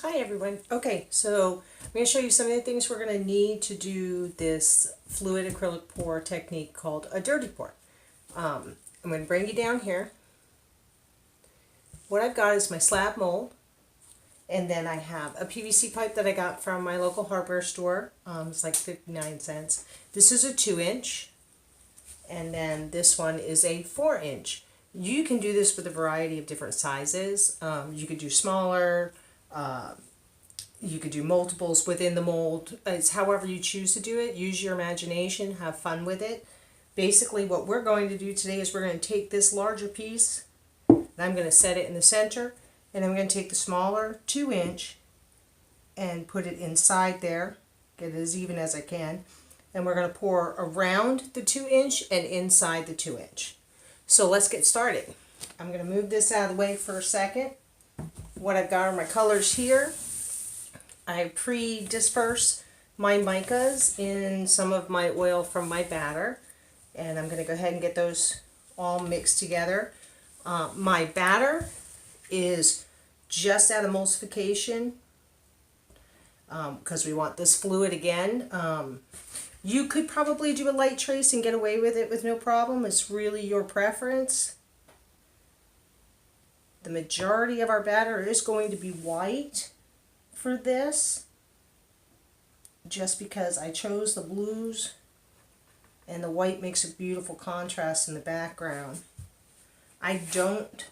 Hi everyone. Okay, so I'm going to show you some of the things we're going to need to do this fluid acrylic pour technique called a dirty pour. I'm going to bring you down here. What I've got is my slab mold, and then I have a PVC pipe that I got from my local hardware store. It's like 59 cents. This is a 2-inch, and then this one is a 4-inch. You can do this with a variety of different sizes. You could do smaller. You could do multiples within the mold. It's however you choose to do it. Use your imagination. Have fun with it. Basically, what we're going to do today is we're going to take this larger piece, and I'm going to set it in the center, and I'm going to take the smaller 2-inch and put it inside there, get it as even as I can, and we're going to pour around the 2-inch and inside the 2-inch. So let's get started. I'm going to move this out of the way for a second. What I've got are my colors here. I pre-disperse my micas in some of my oil from my batter, and I'm going to go ahead and get those all mixed together. My batter is just at emulsification because we want this fluid again. You could probably do a light trace and get away with it with no problem. It's really your preference. The majority of our batter is going to be white for this, just because I chose the blues and the white makes a beautiful contrast in the background. I don't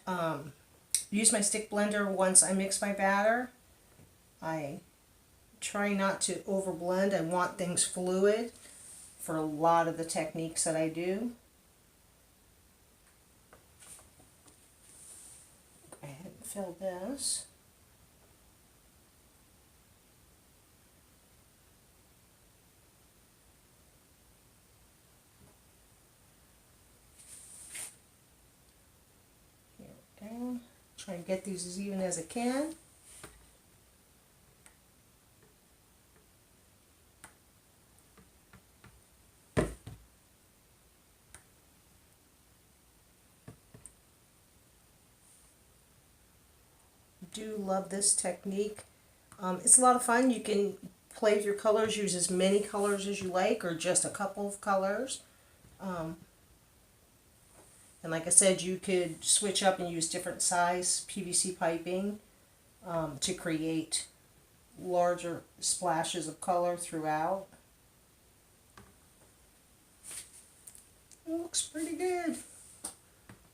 use my stick blender once I mix my batter. I try not to overblend. I want things fluid for a lot of the techniques that I do. Go ahead and fill this. Try and get these as even as I can. Do love this technique. It's a lot of fun. You can play with your colors, use as many colors as you like, or just a couple of colors. And like I said, you could switch up and use different size PVC piping to create larger splashes of color throughout. It looks pretty good. A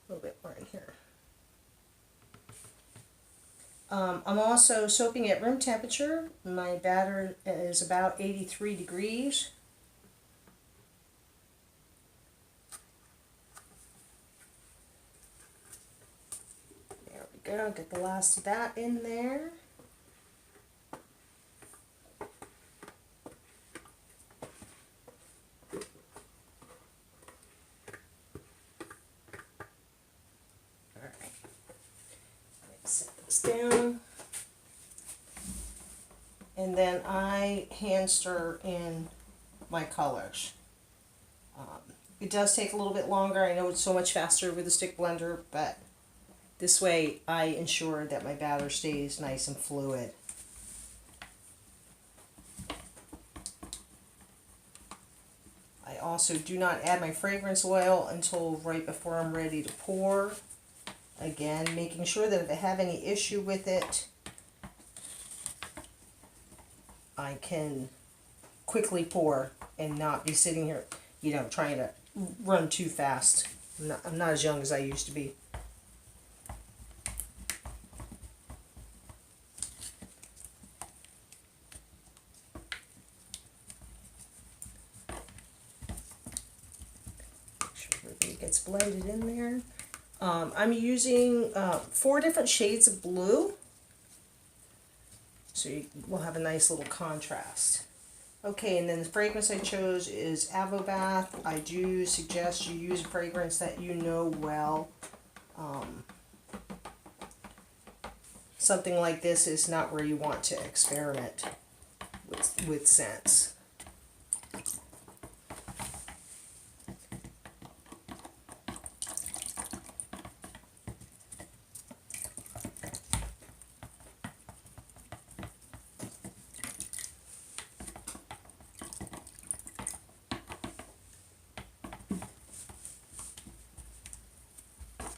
little bit more in here. I'm also soaping at room temperature. My batter is about 83 degrees. Go, get the last of that in there. Alright, set this down. And then I hand stir in my colors. It does take a little bit longer. I know it's so much faster with a stick blender, but this way I ensure that my batter stays nice and fluid. I also do not add my fragrance oil until right before I'm ready to pour. Again, making sure that if I have any issue with it, I can quickly pour and not be sitting here, trying to run too fast. I'm not as young as I used to be. Gets blended in there. I'm using 4 different shades of blue, so we'll have a nice little contrast. Okay, and then the fragrance I chose is Avobath. I do suggest you use a fragrance that you know well. Something like this is not where you want to experiment with scents.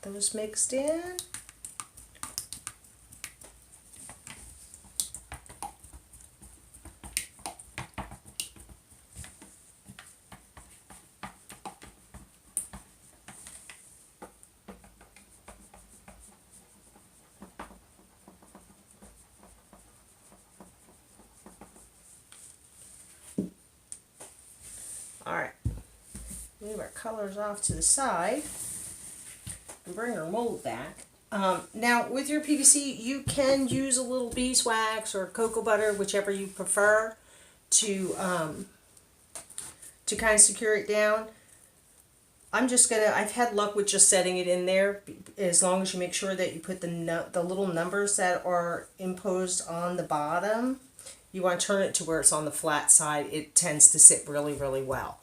those mixed in. Alright, move our colors off to the side and bring our mold back. Now with your PVC, you can use a little beeswax or cocoa butter, whichever you prefer, to kind of secure it down. I've had luck with just setting it in there, as long as you make sure that you put the little numbers that are imposed on the bottom. You want to turn it to where it's on the flat side. It tends to sit really, really well.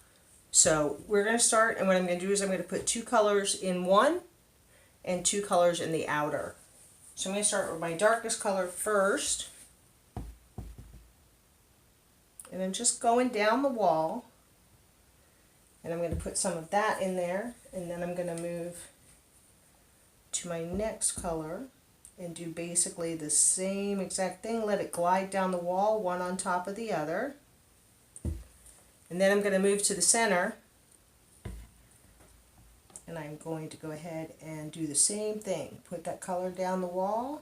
So we're going to start, and what I'm going to do is I'm going to put 2 colors in one and 2 colors in the outer. So I'm going to start with my darkest color first. And I'm just going down the wall. And I'm going to put some of that in there. And then I'm going to move to my next color and do basically the same exact thing. Let it glide down the wall, one on top of the other. And then I'm going to move to the center. And I'm going to go ahead and do the same thing. Put that color down the wall.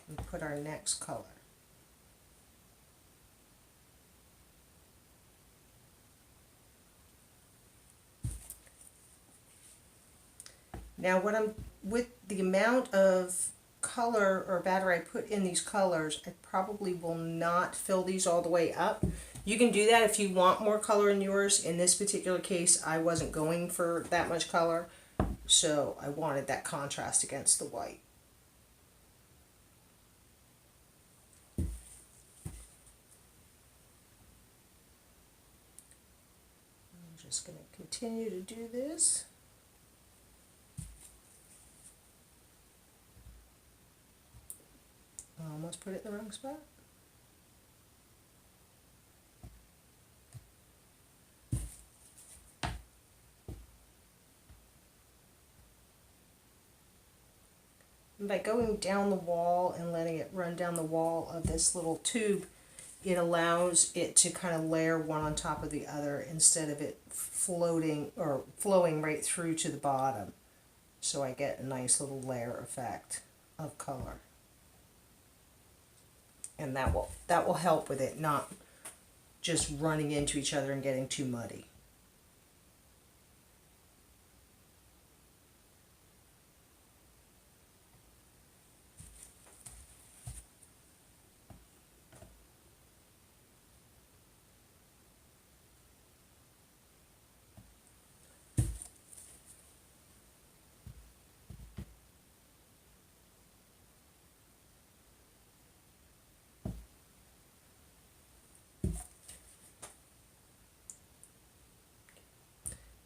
And put our next color. Now with the amount of color or batter I put in these colors, I probably will not fill these all the way up. You can do that if you want more color in yours. In this particular case, I wasn't going for that much color, so I wanted that contrast against the white. I'm just going to continue to do this. I almost put it in the wrong spot. And by going down the wall and letting it run down the wall of this little tube, it allows it to kind of layer one on top of the other instead of it floating or flowing right through to the bottom. So I get a nice little layer effect of color. And that will help with it not just running into each other and getting too muddy.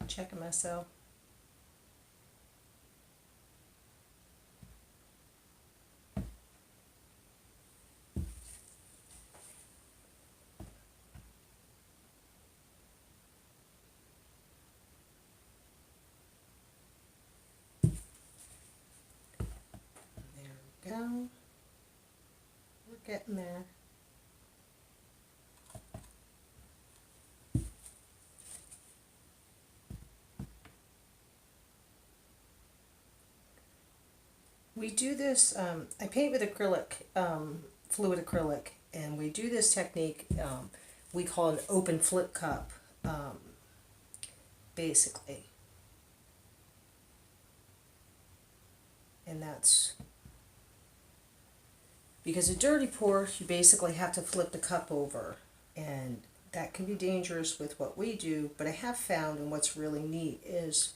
Checking myself. There we go. We're getting there. We do this, I paint with acrylic, fluid acrylic, and we do this technique we call an open flip cup, basically. And that's because a dirty pour, you basically have to flip the cup over, and that can be dangerous with what we do, but I have found, and what's really neat is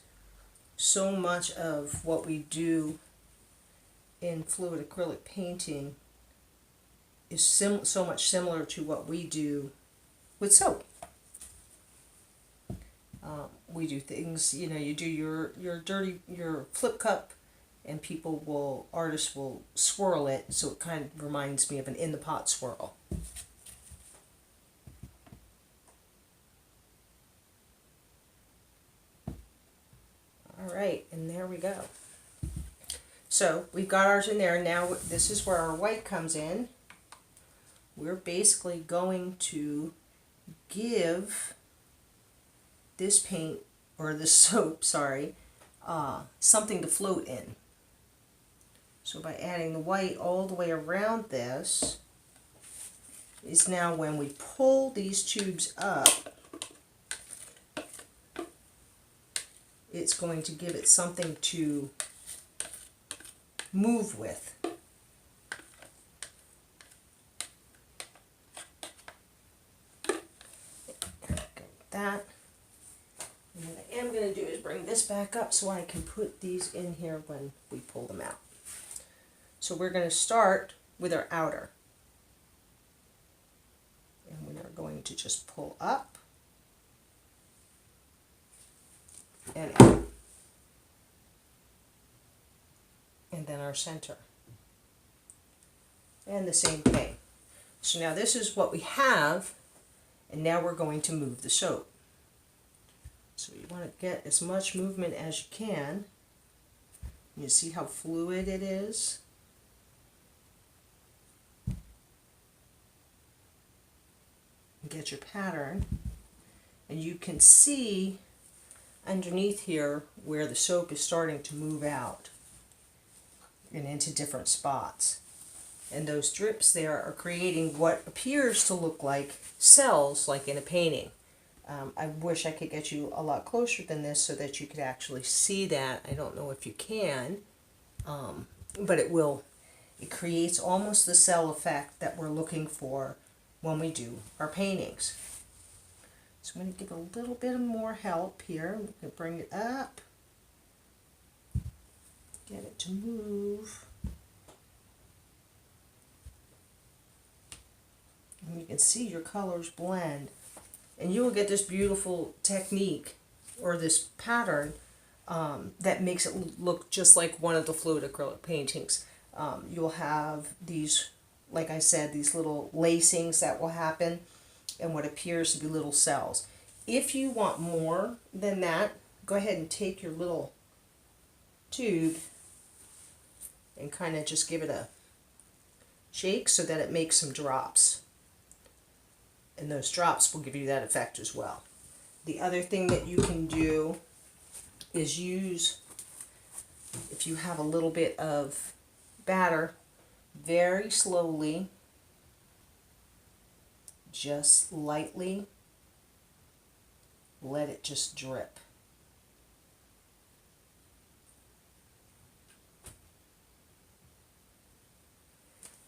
so much of what we do in fluid acrylic painting is so much similar to what we do with soap. We do things, you know, you do your flip cup, and artists will swirl it, so it kind of reminds me of an in the pot swirl. right, and there we go. So we've got ours in there. Now this is where our white comes in. We're basically going to give this paint, or this soap, sorry, something to float in. So by adding the white all the way around this, is now when we pull these tubes up, it's going to give it something to move with. That. And what I am going to do is bring this back up so I can put these in here when we pull them out. So we're going to start with our outer. And we are going to just pull up and out. And then our center. And the same thing. So now this is what we have, and now we're going to move the soap. So you want to get as much movement as you can. You see how fluid it is? And get your pattern. And you can see underneath here where the soap is starting to move out and into different spots. And those drips there are creating what appears to look like cells, like in a painting. I wish I could get you a lot closer than this so that you could actually see that. I don't know if you can, but it creates almost the cell effect that we're looking for when we do our paintings. So I'm going to give a little bit of more help here. I'm going to bring it up, get it to move. And you can see your colors blend. And you will get this beautiful technique, or this pattern, that makes it look just like one of the fluid acrylic paintings. You'll have these, like I said, these little lacings that will happen, and what appears to be little cells. If you want more than that, go ahead and take your little tube and kind of just give it a shake so that it makes some drops. And those drops will give you that effect as well. The other thing that you can do is use, if you have a little bit of batter, very slowly, just lightly, let it just drip.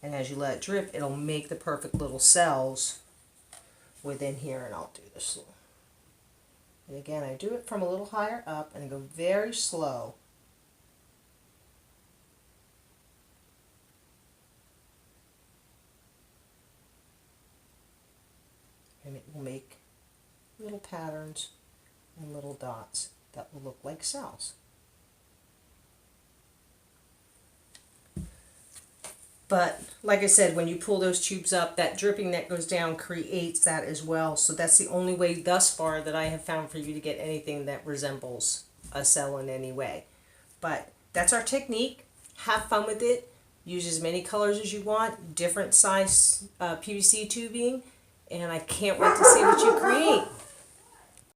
And as you let it drip, it'll make the perfect little cells within here. And I'll do this. And again, I do it from a little higher up and I go very slow. And it will make little patterns and little dots that will look like cells. But like I said, when you pull those tubes up, that dripping that goes down creates that as well. So that's the only way thus far that I have found for you to get anything that resembles a cell in any way. But that's our technique. Have fun with it. Use as many colors as you want, different size PVC tubing, and I can't wait to see what you create.